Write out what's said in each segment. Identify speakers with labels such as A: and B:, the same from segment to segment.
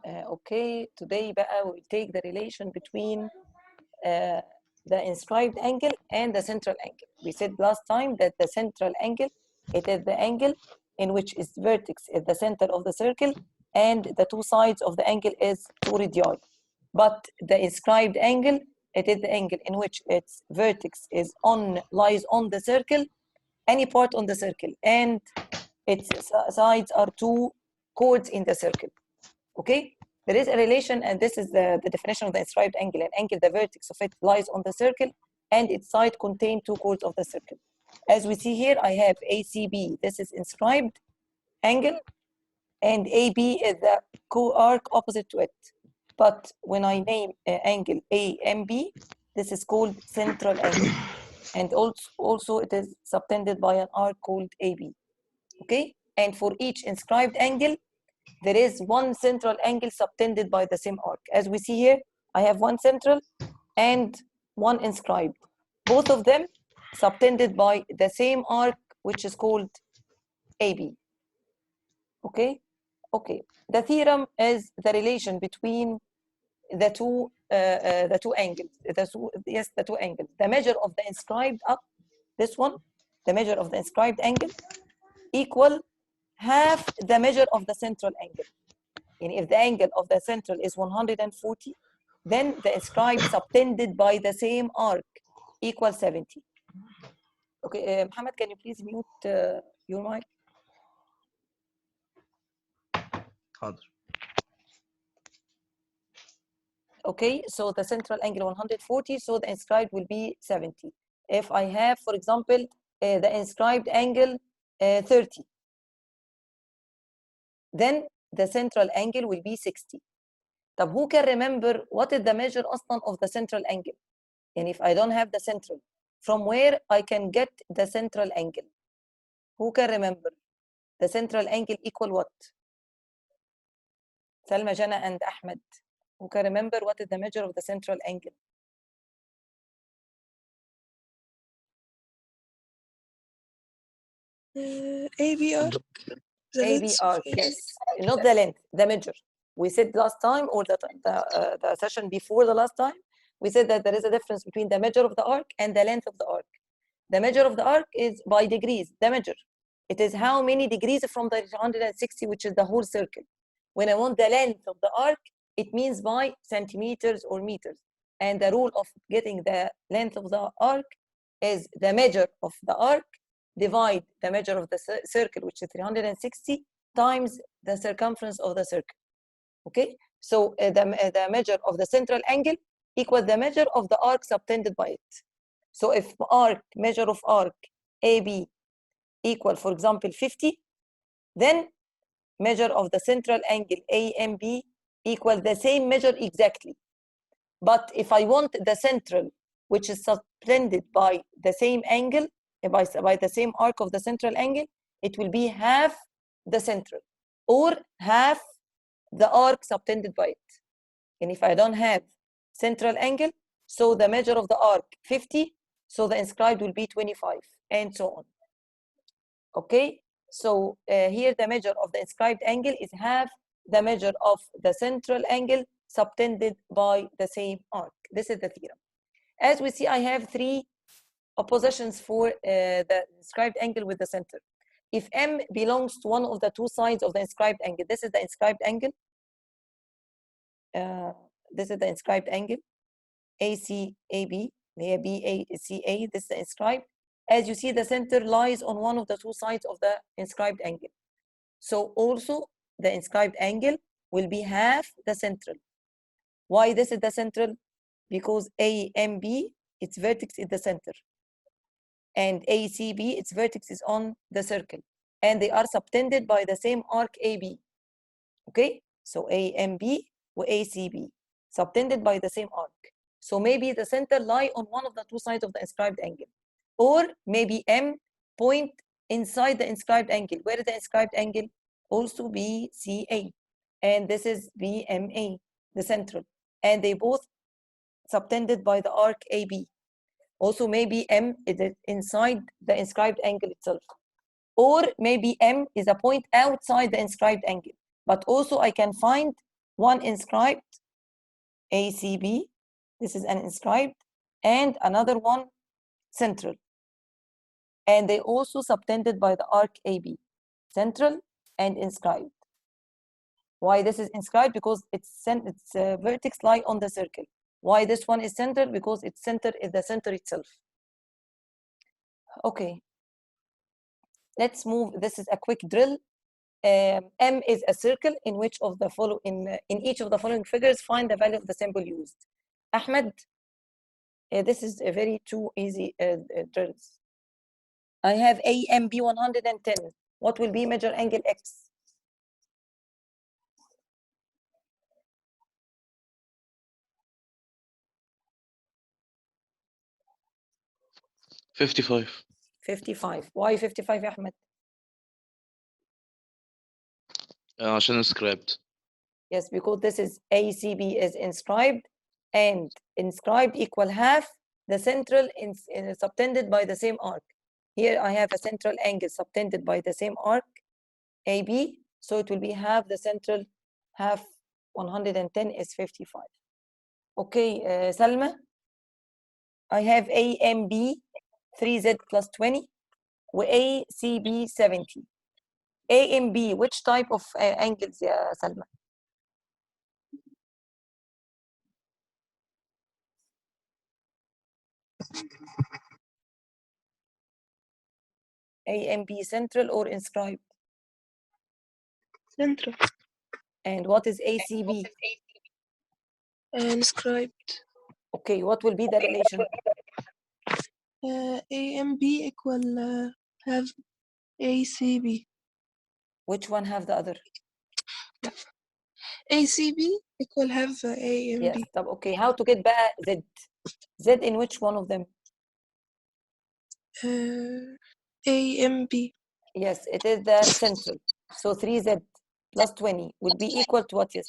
A: Okay, today بقى we'll take the relation between the inscribed angle and the central angle. We said last time that the central angle, it is the angle in which its vertex is the center of the circle and the two sides of the angle is 2 radii. But the inscribed angle, it is the angle in which its vertex is lies on the circle, any part on the circle, and its sides are 2 chords in the circle. Okay, there is a relation, and this is the definition of the inscribed angle. An angle, the vertex of it lies on the circle, and its side contain 2 chords of the circle. As we see here, I have ACB. This is inscribed angle, and AB is the co-arc opposite to it. But when I name angle AMB, this is called central angle, and also it is subtended by an arc called AB. Okay, and for each inscribed angle, there is one central angle subtended by the same arc. As we see here, I have one central and one inscribed. Both of them subtended by the same arc, which is called AB. Okay? Okay. The theorem is the relation between the two angles. The two angles. The measure of the inscribed up, this one, the measure of the inscribed angle equal half the measure of the central angle. And if the angle of the central is 140, then the inscribed subtended by the same arc equals 70. Okay, Muhammad, can you please mute your mic? Okay, so the central angle 140, so the inscribed will be 70. If I have, for example, the inscribed angle 30, then the central angle will be 60. طب who can remember what is the measure أصلاً of the central angle? And if I don't have the central, from where I can get the central angle? Who can remember? The central angle equal what? Salma, Jana, and Ahmed. Who can remember what is the measure of the central angle?
B: AB arc.
A: AB arc, yes. Not the length, the measure. We said last time, or the session before the last time, we said that there is a difference between the measure of the arc and the length of the arc. The measure of the arc is by degrees, the measure. It is how many degrees from the 160, which is the whole circle. When I want the length of the arc, it means by centimeters or meters. And the rule of getting the length of the arc is the measure of the arc divide the measure of the circle, which is 360, times the circumference of the circle. Okay, so the measure of the central angle equals the measure of the arc subtended by it. So if measure of arc AB equal, for example, 50, then measure of the central angle AMB equals the same measure exactly. But if I want the central, which is subtended by the same angle, by the same arc of the central angle, it will be half the central, or half the arc subtended by it. And if I don't have central angle, so the measure of the arc 50, so the inscribed will be 25, and so on. Okay, so here the measure of the inscribed angle is half the measure of the central angle subtended by the same arc. This is the theorem. As we see, I have 3 oppositions for the inscribed angle with the center. If M belongs to one of the 2 sides of the inscribed angle, this is the inscribed angle. This is the inscribed angle. ACAB, BACA, this is the inscribed. As you see, the center lies on one of the 2 sides of the inscribed angle. So also the inscribed angle will be half the central. Why this is the central? Because AMB, its vertex is the center. And ACB, its vertex is on the circle. And they are subtended by the same arc AB. Okay? So AMB or ACB, subtended by the same arc. So maybe the center lie on one of the 2 sides of the inscribed angle. Or maybe M point inside the inscribed angle. Where is the inscribed angle? Also BCA. And this is BMA, the central. And they both subtended by the arc AB. Also maybe M is inside the inscribed angle itself. or maybe M is a point outside the inscribed angle. But also I can find one inscribed, ACB, this is an inscribed, and another one central. And they also subtended by the arc AB, central and inscribed. Why this is inscribed? Because its vertex lie on the circle. Why this one is centered? Because its center is the center itself. Okay, let's move. This is a quick drill. M is a circle in which of the in each of the following figures find the value of the symbol used. Ahmed, this is a very two easy drills. I have AMB 110. What will be measure angle X?
B: $55.
A: 55. Why 55, Ahmed?
B: عشان inscribed.
A: Yes, because this is ACB is inscribed, and inscribed equal half the central subtended by the same arc. Here I have a central angle subtended by the same arc, AB, so it will be half the central, half 110 is 55. Okay, Salma, I have AMB 3Z plus 20, ACB 70. AMB, which type of angles, Salma? AMB central or inscribed?
C: Central.
A: And what is ACB?
C: Inscribed.
A: Okay, what will be the relation?
C: AMB equal have ACB.
A: Which one have the other?
C: ACB equal have AMB.
A: Yes, okay, how to get back Z? Z in which one of them?
C: AMB.
A: Yes, it is the central. So 3Z plus 20 would be equal to what, yes?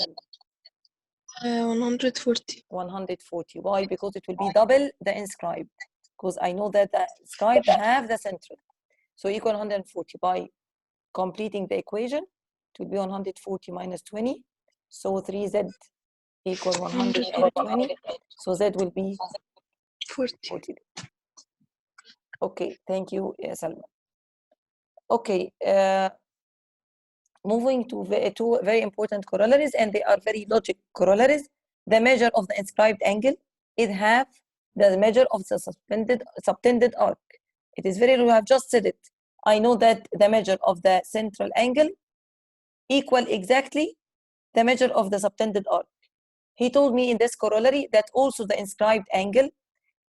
C: 140.
A: 140. Why? Because it will be double the inscribed. Because I know that the inscribed have the central. So equal 140. By completing the equation, it will be 140 minus 20. So 3Z equal 120. So Z will be 40. Okay, thank you, Salma. Okay, moving to two very important corollaries, and they are very logic corollaries. The measure of the inscribed angle is half the measure of the subtended arc. It is very, we have just said it. I know that the measure of the central angle equal exactly the measure of the subtended arc. He told me in this corollary that also the inscribed angle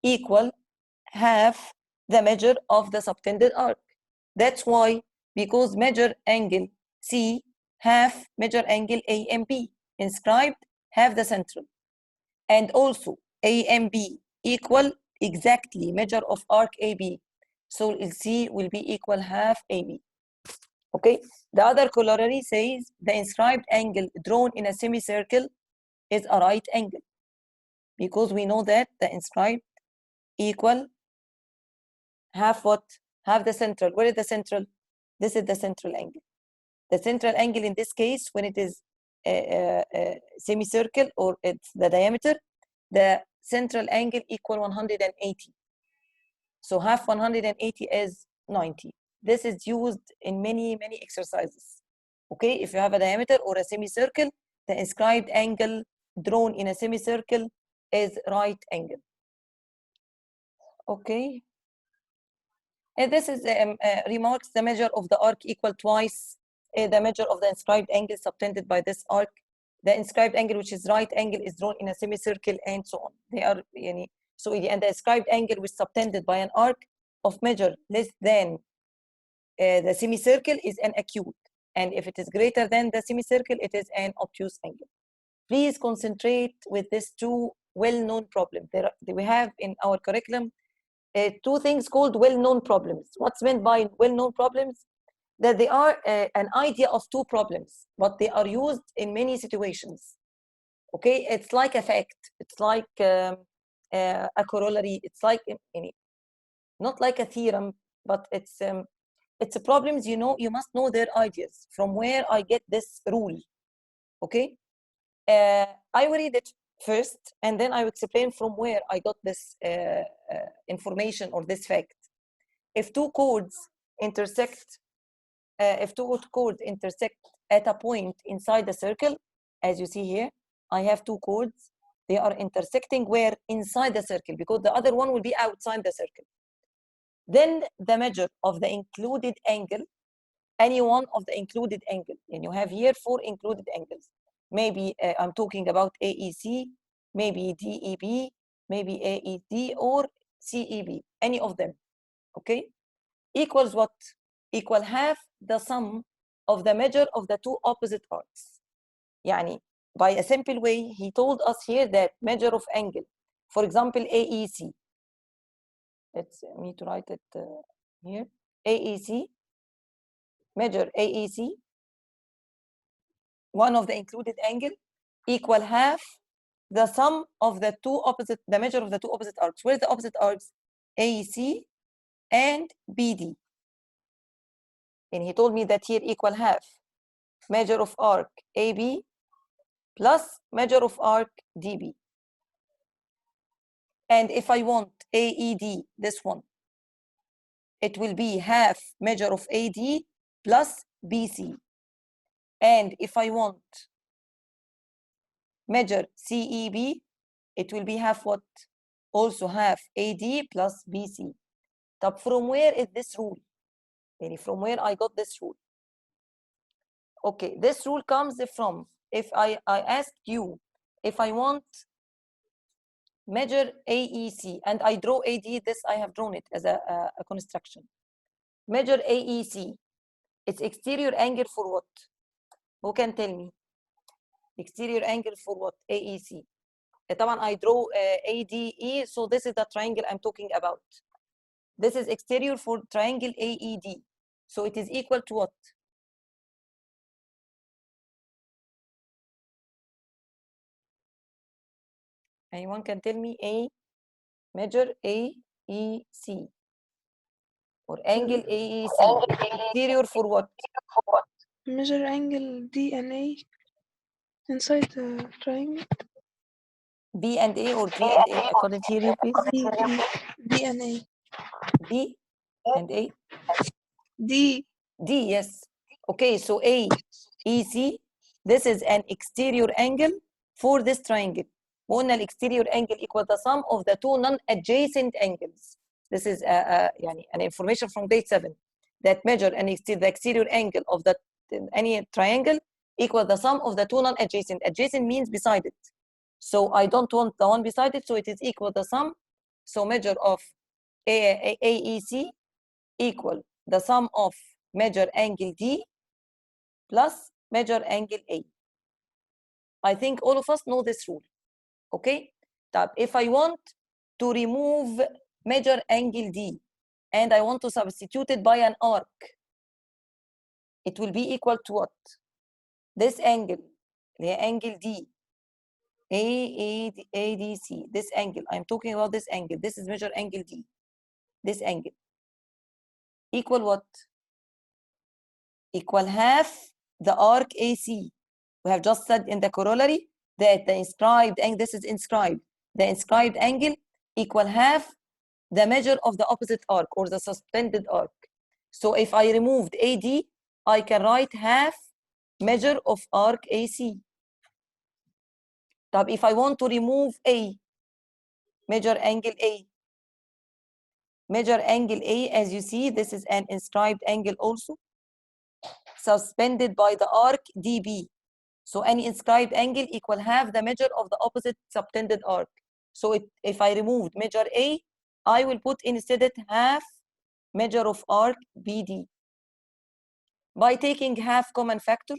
A: equal half the measure of the subtended arc. That's why, because measure angle C half measure angle A and B, inscribed half the central, and also A and B equal exactly measure of arc AB, so C will be equal half AB. Okay, the other corollary says the inscribed angle drawn in a semicircle is a right angle, because we know that the inscribed equal half what? Half the central. Where is the central? This is the central angle. The central angle in this case, when it is a semicircle or it's the diameter, the central angle equal 180. So half 180 is 90. This is used in many exercises. Okay, if you have a diameter or a semicircle, the inscribed angle drawn in a semicircle is right angle. Okay. And this is remarks the measure of the arc equal twice the measure of the inscribed angle subtended by this arc. The inscribed angle, which is right angle, is drawn in a semicircle, and so on. They are, so and the inscribed angle which subtended by an arc of measure less than the semicircle is an acute, and if it is greater than the semicircle, it is an obtuse angle. Please concentrate with these two well-known problems. We have in our curriculum two things called well-known problems. What's meant by well-known problems? That they are an idea of two problems, but they are used in many situations. Okay, it's like a fact. It's like a corollary. It's like not like a theorem, but it's It's problems, you know, you must know their ideas, from where I get this rule, okay? I will read it first, and then I will explain from where I got this information or this fact. If two chords intersect, if two chords intersect at a point inside the circle, as you see here, I have two chords. They are intersecting where? Inside the circle, because the other one will be outside the circle. Then the measure of the included angle, any one of the included angle, and you have here 4 included angles. Maybe I'm talking about AEC, maybe DEB, maybe AED, or CEB, any of them, okay? Equals what? Equal half the sum of the measure of the two opposite arcs. يعني, by a simple way, he told us here that measure of angle, for example, AEC. Let's me to write it here. AEC, measure AEC, one of the included angle, equal half the sum of the two opposite, the measure of the two opposite arcs. Where's the opposite arcs? AEC and BD. And he told me that here equal half measure of arc AB plus measure of arc DB. And if I want AED, this one, it will be half measure of AD plus BC. And if I want measure CEB, it will be half what? Also half AD plus BC. But from where is this rule? From where I got this rule? Okay, this rule comes from, if I asked you, if I want measure AEC and I draw AD, this I have drawn it as a construction. Measure AEC, its exterior angle for what? Who can tell me? Exterior angle for what? AEC. طبعا I draw ADE, so this is the triangle I'm talking about. This is exterior for triangle AED. So it is equal to what? Anyone can tell me a measure AEC or angle AEC. Exterior for what?
C: Measure angle D and A inside the triangle.
A: B and A or D and A? I couldn't hear you, please.
C: D and A.
A: B and A?
C: D.
A: D, yes. Okay, so AEC, this is an exterior angle for this triangle. وقلنا exterior angle equal the sum of the two non-adjacent angles. This is an information from grade 7 that measure the exterior angle of any triangle equal the sum of the two non-adjacent. Adjacent means beside it. So I don't want the one beside it, so it is equal the sum. So measure of AEC equal the sum of measure angle D plus measure angle A. I think all of us know this rule. Okay? If I want to remove measure angle D and I want to substitute it by an arc, it will be equal to what? This angle, the angle D, ADC, this angle, I'm talking about this angle, this is measure angle D, this angle, equal what? Equal half the arc AC. We have just said in the corollary that the inscribed angle, this is inscribed, the inscribed angle equal half the measure of the opposite arc or the suspended arc. So if I removed AD, I can write half measure of arc AC. If I want to remove A, measure angle A. Measure angle A, as you see, this is an inscribed angle also, suspended by the arc DB. So any inscribed angle equal half the measure of the opposite subtended arc. So if I removed measure A, I will put instead it half measure of arc BD. By taking half common factor,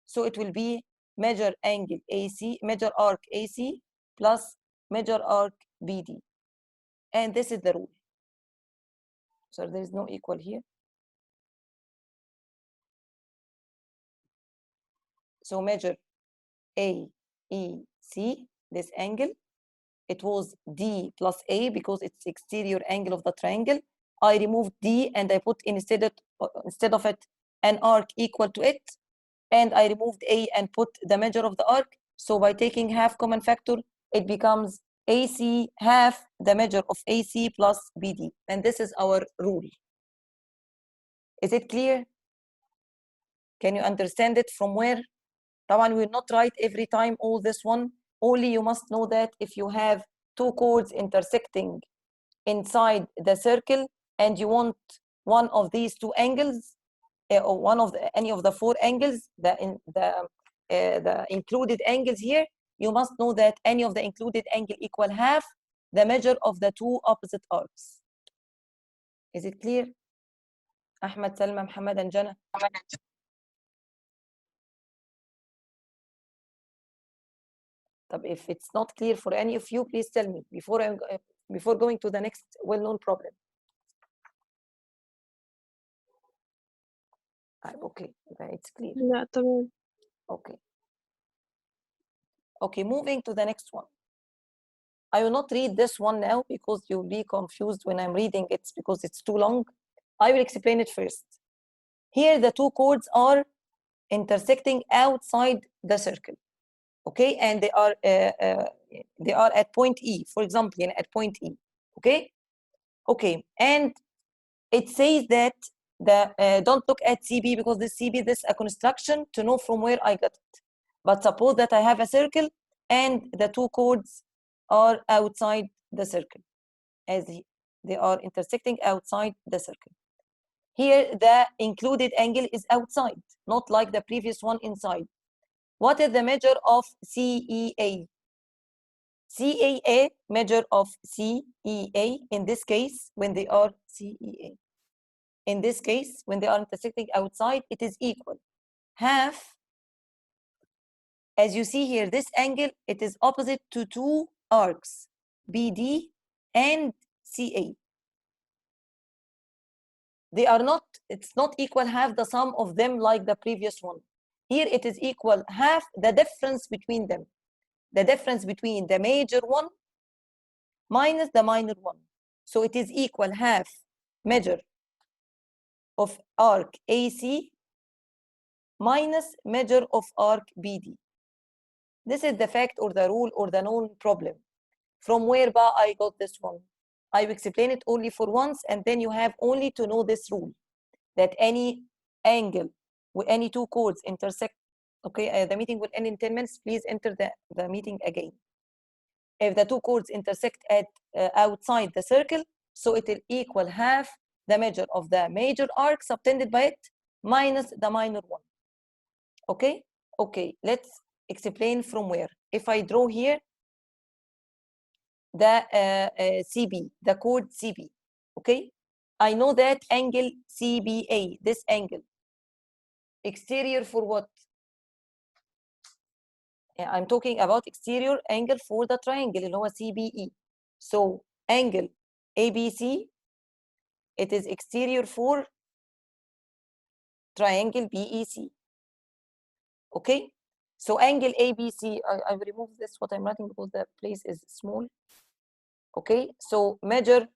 A: so it will be measure angle AC, measure arc AC plus measure arc BD. And this is the rule. So there is no equal here. So measure AEC, this angle. It was D plus A because it's exterior angle of the triangle. I removed D and I put instead instead of it an arc equal to it, and I removed A and put the measure of the arc. So by taking half common factor, it becomes AC half the measure of AC plus BD. And this is our rule. Is it clear? Can you understand it from where? طبعا we will not write every time all this one. Only you must know that if you have two chords intersecting inside the circle and you want one of these two angles, or one of any of the four angles, the included angles here, you must know that any of the included angle equal half the measure of the two opposite arcs. Is it clear? Ahmed, Salma, Muhammad, and Jana. If it's not clear for any of you, please tell me before going to the next well-known problem. Okay, it's clear.
C: لا تمام.
A: Okay, moving to the next one. I will not read this one now because you'll be confused when I'm reading it because it's too long. I will explain it first. Here, the two chords are intersecting outside the circle, okay, and they are at point E, for example, at point E, okay, and it says that don't look at CB because this CB, this is a construction to know from where I got it. But suppose that I have a circle and the two chords are outside the circle, as they are intersecting outside the circle. Here, the included angle is outside, not like the previous one inside. What is the measure of CEA? CAA, measure of CEA, in this case, when they are CEA. In this case, when they are intersecting outside, it is equal half. As you see here, this angle, it is opposite to two arcs, BD and CA. They are not, it's not equal half the sum of them like the previous one. Here it is equal half the difference between them. The difference between the major one minus the minor one. So it is equal half measure of arc AC minus measure of arc BD. This is the fact or the rule or the known problem. From where I got this one? I will explain it only for once, and then you have only to know this rule, that any angle with any two chords intersect. Okay, the meeting will end in 10 minutes. Please enter the meeting again. If the two chords intersect at outside the circle, so it will equal half the measure of the major arc subtended by it minus the minor one. Okay? Okay, let's explain from where. If I draw here the CB, the chord CB, okay? I know that angle CBA, this angle, exterior for what? I'm talking about exterior angle for the triangle, اللي هو CBE. So angle ABC, it is exterior for triangle BEC. Okay? So angle ABC, I will remove this, what I'm writing, because the place is small. Okay? So measure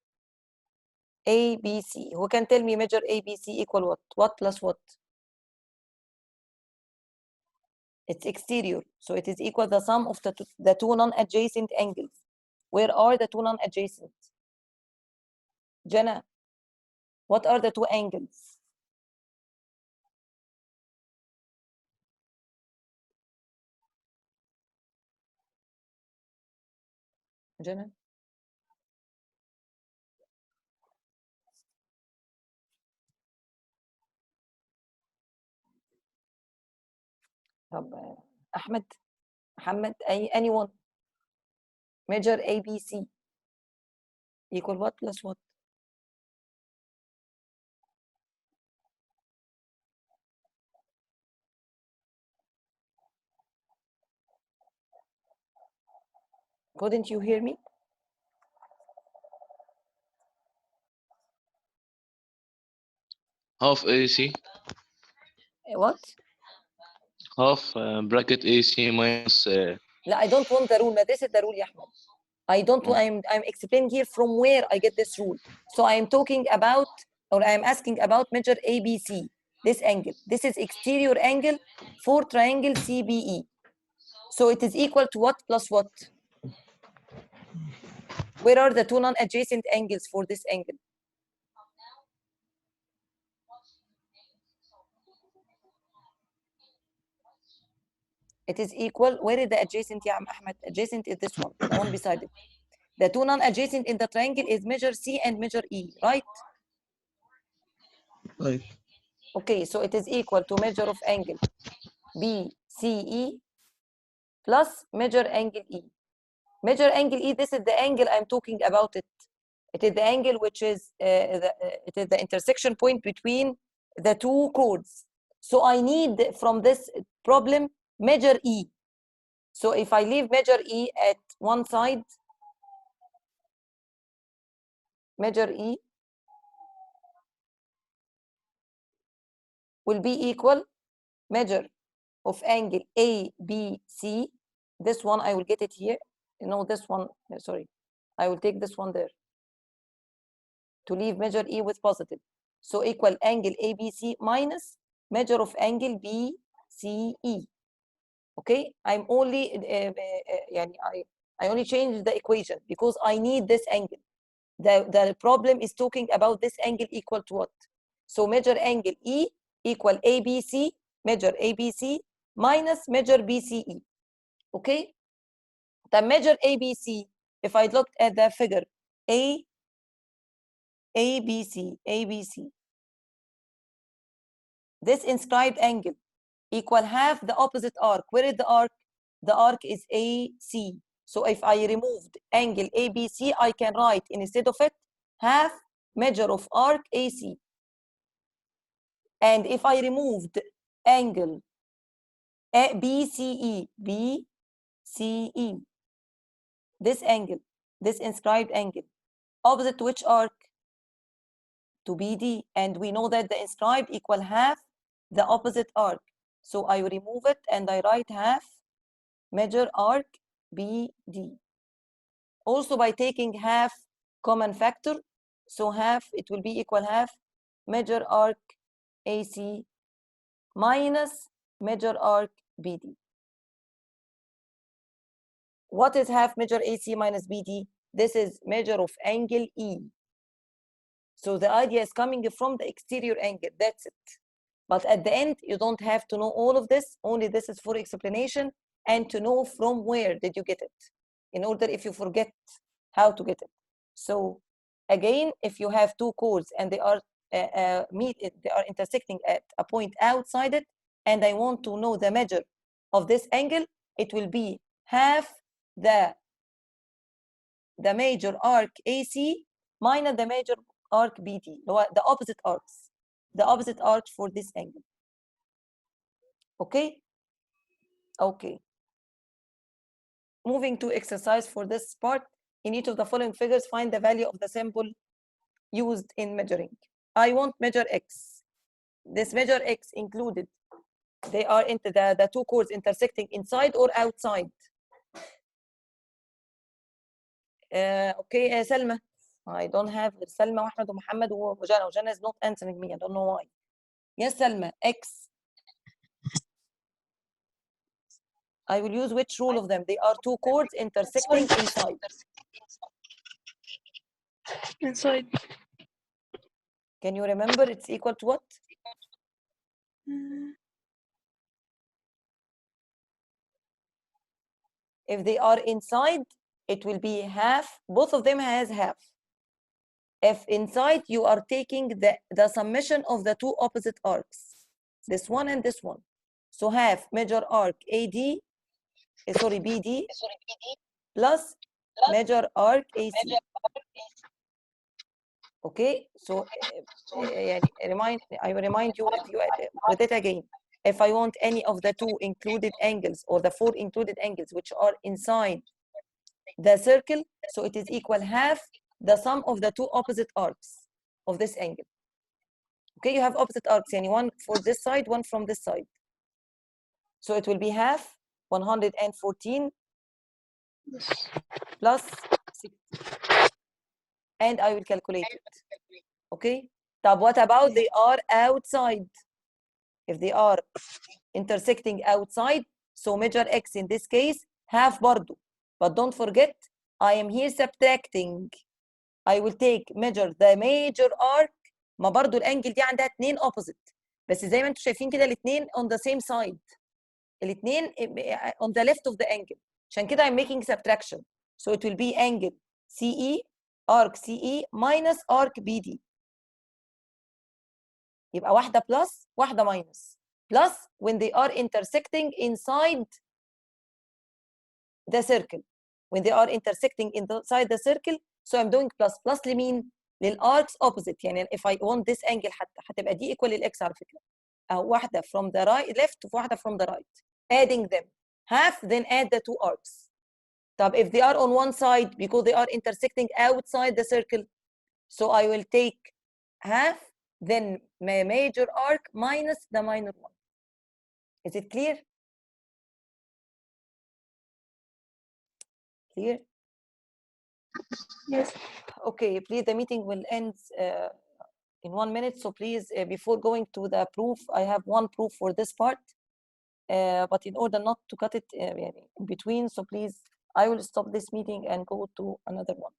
A: ABC. Who can tell me measure ABC equal what? What plus what? It's exterior. So it is equal the sum of the two non-adjacent angles. Where are the two non-adjacent? Jana, what are the two angles? Jana? Ahmed, Muhammad, anyone? Measure ABC equal what plus what? Couldn't you hear me?
B: Half AC.
A: What?
B: Half bracket AC minus.
A: لا, I don't want the rule. This is the rule, Ahmed. I don't. I'm explaining here from where I get this rule. So I am talking about or I am asking about measure ABC, this angle. This is exterior angle for triangle CBE. So it is equal to what plus what? Where are the two non-adjacent angles for this angle? It is equal, where is the adjacent, Ya Ahmed? Adjacent is this one, the one beside it. The two non-adjacent in the triangle is measure C and measure E, right?
D: Right.
A: Okay, so it is equal to measure of angle BCE plus measure angle E. Measure angle E, this is the angle I'm talking about it. It is the angle which is, it is the intersection point between the two chords. So I need from this problem measure E. So if I leave measure E at one side, measure E will be equal measure of angle ABC. This one I will get it here. No, this one, sorry. I will take this one there to leave measure E with positive. So equal angle ABC minus measure of angle BCE. Okay, I'm only, I only changed the equation because I need this angle. The problem is talking about this angle equal to what? So measure angle E equal ABC, measure ABC minus measure BCE. Okay, the measure ABC, if I looked at the figure ABC, this inscribed angle equal half the opposite arc. Where is the arc? The arc is AC. So if I removed angle ABC, I can write instead of it half measure of arc AC. And if I removed angle BCE, this angle, this inscribed angle, opposite to which arc? To BD. And we know that the inscribed equal half the opposite arc. So I remove it and I write half measure arc BD. Also by taking half common factor, so half, it will be equal half measure arc AC minus measure arc BD. What is half measure AC minus BD? This is measure of angle E. So the idea is coming from the exterior angle, that's it. But at the end, you don't have to know all of this, only this is for explanation and to know from where did you get it, in order if you forget how to get it. So again, if you have two chords and they are they are intersecting at a point outside it, and I want to know the measure of this angle, it will be half the major arc AC minus the major arc BD, the opposite arcs, the opposite arcs for this angle. Okay? Okay. Moving to exercise for this part, in each of the following figures, find the value of the symbol used in measuring. I want measure X. This measure X included, they are into the two chords intersecting inside or outside. Okay, Selma. I don't have Selma, Ahmed, Muhammad, Jana. Jana is not answering me. I don't know why. Yes, Selma, X. I will use which rule of them? They are two chords intersecting inside.
C: Inside.
A: Can you remember it's equal to what? If they are inside, it will be half. Both of them has half. If inside, you are taking the summation of the two opposite arcs, this one and this one. So half measure arc AD, BD, plus measure arc AC. Okay, so I will remind you with it again. If I want any of the two included angles or the four included angles which are inside the circle, so it is equal half the sum of the two opposite arcs of this angle. Okay, you have opposite arcs, and one for this side, one from this side. So it will be half 114 plus 60. And I will calculate it. Okay, طب what about they are outside? If they are intersecting outside, so measure x in this case half برضو. But don't forget, I am here subtracting. I will take measure the major arc. ما برضو الانجل دي عندها اتنين opposite. بس زي ما انتم شايفين كده الاثنين on the same side. الاثنين on the left of the angle. عشان كده I'm making subtraction. So it will be angle CE, arc CE minus arc BD. يبقى واحدة plus واحدة minus. Plus when they are intersecting inside the circle. When they are intersecting inside the circle, so I'm doing plus. Plus لمين؟ للarcs opposite. يعني if I want this angle حتى هتبقى دي equal للx على فكرة. أو واحدة from the right left وواحدة from the right. Adding them. Half, then add the two arcs. طب if they are on one side because they are intersecting outside the circle, so I will take half, then my major arc minus the minor one. Is it clear? Clear?
C: Yes.
A: Okay, please, the meeting will end in 1 minute. So please, before going to the proof, I have one proof for this part. But in order not to cut it in between, so please, I will stop this meeting and go to another one.